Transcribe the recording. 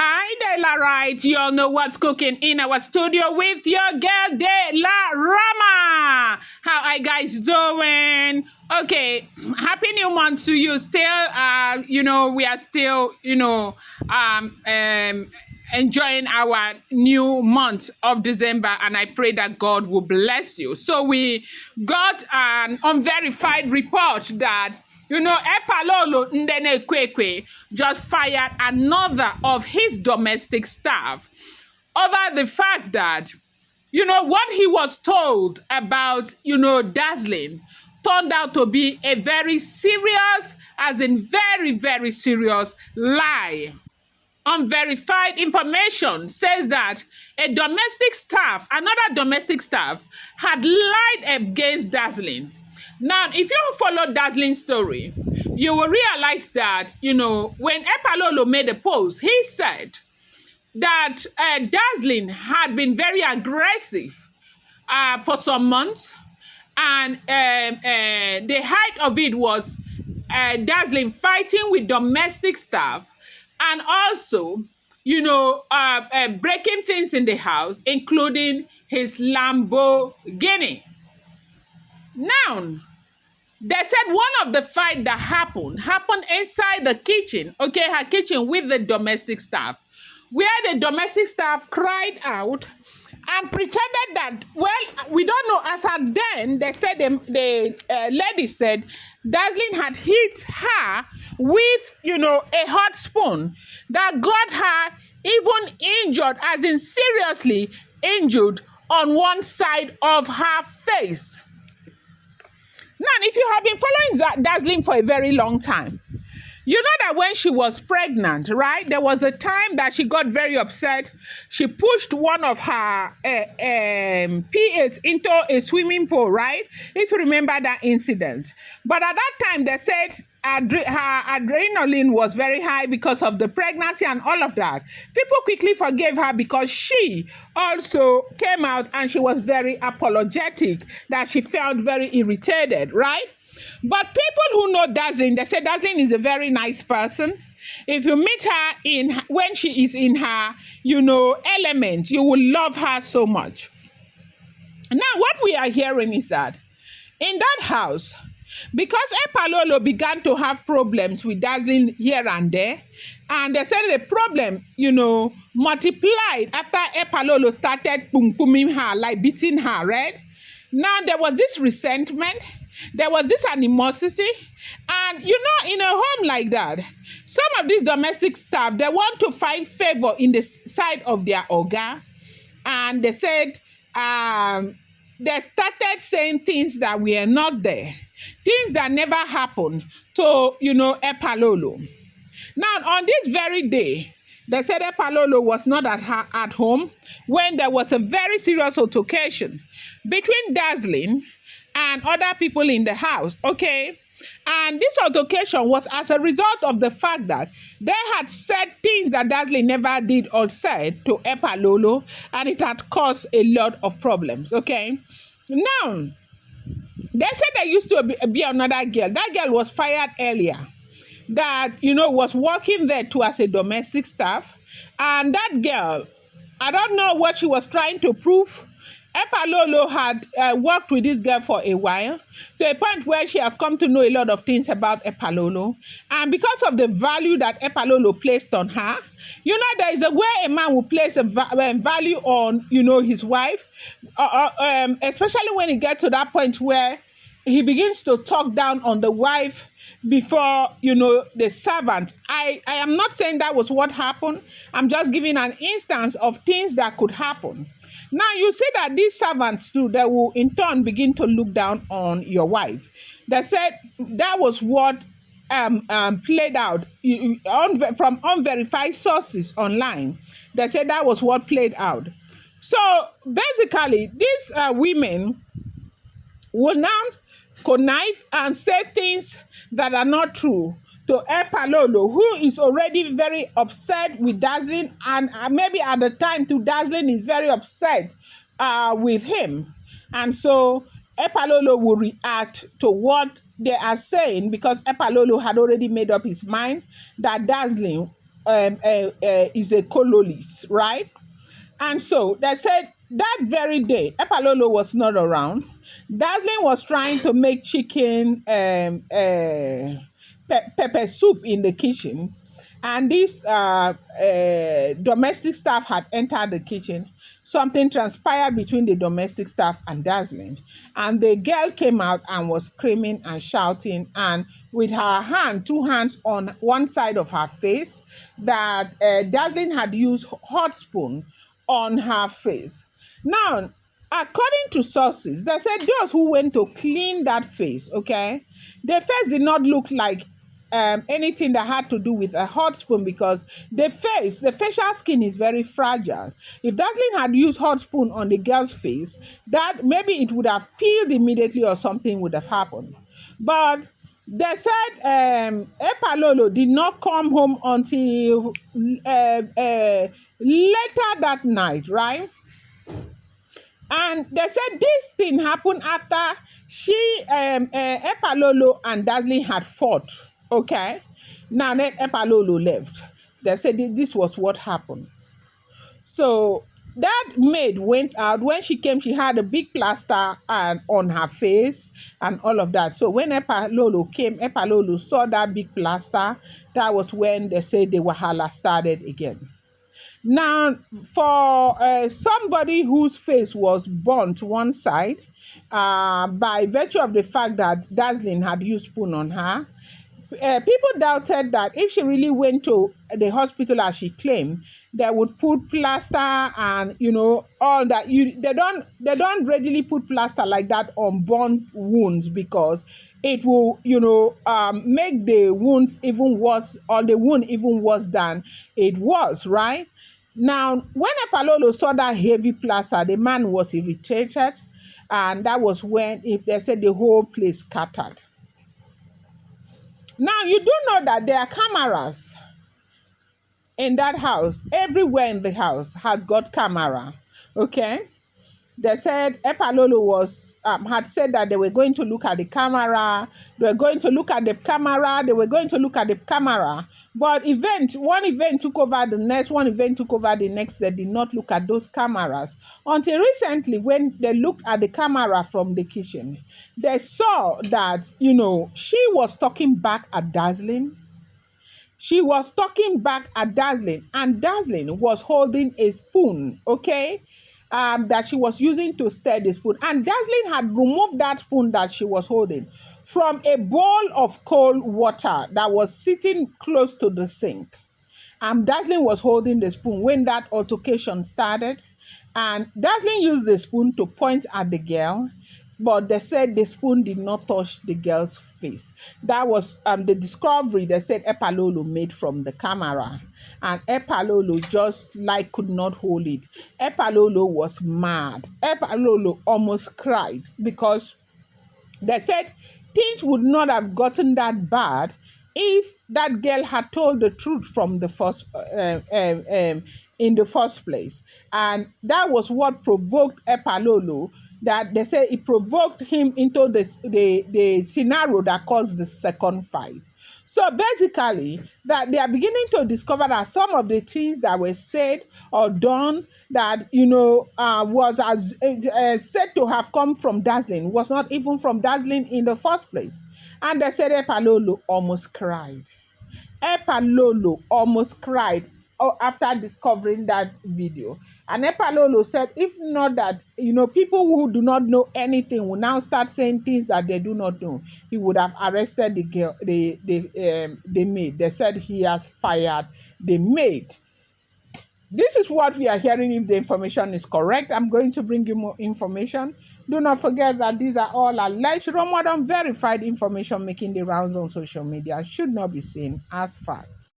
Hi, De La Right. You all know what's cooking in our studio with your girl, De La Rama. How are you guys doing? Okay, happy new month to you. Still, we are still, enjoying our new month of December, and I pray that God will bless you. So we got an unverified report that Epalolo Ndene Kwekwe just fired another of his domestic staff over the fact that, what he was told about, Dazzling turned out to be a very serious, as in very, very serious lie. Unverified information says that another domestic staff had lied against Dazzling. Now, if you follow Dazzling's story, you will realize that, when Epalolo made a post, he said that Dazzling had been very aggressive for some months, and the height of it was Dazzling fighting with domestic staff and also, breaking things in the house, including his Lamborghini. Now, they said one of the fight that happened inside the kitchen, her kitchen with the domestic staff, where the domestic staff cried out and pretended that, we don't know, as at then, they said, the lady said, Dazzling had hit her with, a hot spoon that got her even injured, as in seriously injured on one side of her face. Now, if you have been following Dazzling for a very long time, you know that when she was pregnant, right, there was a time that she got very upset. She pushed one of her PAs into a swimming pool, right? If you remember that incident. But at that time, they said her adrenaline was very high because of the pregnancy and all of that. People quickly forgave her because she also came out and she was very apologetic, that she felt very irritated, right? But people who know Dazzling, they say Dazzling is a very nice person. If you meet her when she is in her, element, you will love her so much. Now, what we are hearing is that in that house, because Epalolo began to have problems with Dazzling here and there, and they said the problem, multiplied after Epalolo started pum-pumming her, like beating her, right? Now, there was this resentment. There was this animosity, and in a home like that, some of these domestic staff, they want to find favor in the side of their oga, and they said, they started saying things that were not there, things that never happened to, Epalolo. Now, on this very day, they said Epalolo was not at home when there was a very serious altercation between Dazzling and other people in the house, okay? And this altercation was as a result of the fact that they had said things that Dazzling never did or said to Epalolo, and it had caused a lot of problems, okay? Now, they said there used to be another girl. That girl was fired earlier that, was working there too as a domestic staff. And that girl, I don't know what she was trying to prove. Epalolo had worked with this girl for a while, to a point where she has come to know a lot of things about Epalolo. And because of the value that Epalolo placed on her, there is a way a man will place a value on, his wife, especially when he gets to that point where he begins to talk down on the wife before, the servant. I am not saying that was what happened. I'm just giving an instance of things that could happen. Now, you see that these servants too, they will in turn begin to look down on your wife. They said that was what played out from unverified sources online. They said that was what played out. So basically, these women will now connive and say things that are not true to Epalolo, who is already very upset with Dazzling, and maybe at the time too, Dazzling is very upset with him. And so Epalolo will react to what they are saying, because Epalolo had already made up his mind that Dazzling is a cololist, right? And so they said that very day, Epalolo was not around. Dazzling was trying to make chicken pepper soup in the kitchen. And this domestic staff had entered the kitchen. Something transpired between the domestic staff and Dazzling. And the girl came out and was screaming and shouting, and with her hand, two hands on one side of her face, that Dazzling had used hot spoon on her face. Now, according to sources, they said those who went to clean that face, okay, the face did not look like anything that had to do with a hot spoon, because the facial skin is very fragile. If Dazzling had used hot spoon on the girl's face, that maybe it would have peeled immediately or something would have happened. But they said Epalolo did not come home until later that night, right? And they said this thing happened after Epalolo and Dazzling had fought. Okay, now then Epalolo left. They said this was what happened. So that maid went out. When she came, she had a big plaster on her face and all of that. So when Epalolo came, Epalolo saw that big plaster. That was when they said the wahala started again. Now, for somebody whose face was burnt one side, by virtue of the fact that Dazzling had used spoon on her, people doubted that if she really went to the hospital as she claimed, they would put plaster and all that. They don't readily put plaster like that on burnt wounds, because it will make the wounds even worse, or the wound even worse than it was, right? Now, when Epalolo saw that heavy plaster, the man was irritated, and that was when, if they said, the whole place scattered. Now, you do know that there are cameras in that house. Everywhere in the house has got camera, okay? They said Epalolo had said that they were going to look at the camera. They were going to look at the camera. They were going to look at the camera. But one event took over the next. One event took over the next. They did not look at those cameras until recently, when they looked at the camera from the kitchen. They saw that, she was talking back at Dazzling. She was talking back at Dazzling, and Dazzling was holding a spoon, okay? That she was using to stir the spoon. And Dazzling had removed that spoon that she was holding from a bowl of cold water that was sitting close to the sink. Dazzling was holding the spoon when that altercation started. And Dazzling used the spoon to point at the girl, but they said the spoon did not touch the girl's face. That was the discovery they said Epalolo made from the camera. And Epalolo just could not hold it. Epalolo was mad. Epalolo almost cried, because they said things would not have gotten that bad if that girl had told the truth from the first in the first place. And that was what provoked Epalolo, that they say it provoked him into the scenario that caused the second fight. So basically, that they are beginning to discover that some of the things that were said or done that, was as said to have come from Dazzling was not even from Dazzling in the first place. And they said Epalolo almost cried. Epalolo almost cried after discovering that video. And Epalolo said, if not that, people who do not know anything will now start saying things that they do not know, he would have arrested the girl, the maid. They said he has fired the maid. This is what we are hearing. If the information is correct, I'm going to bring you more information. Do not forget that these are all alleged, unverified information making the rounds on social media, should not be seen as fact.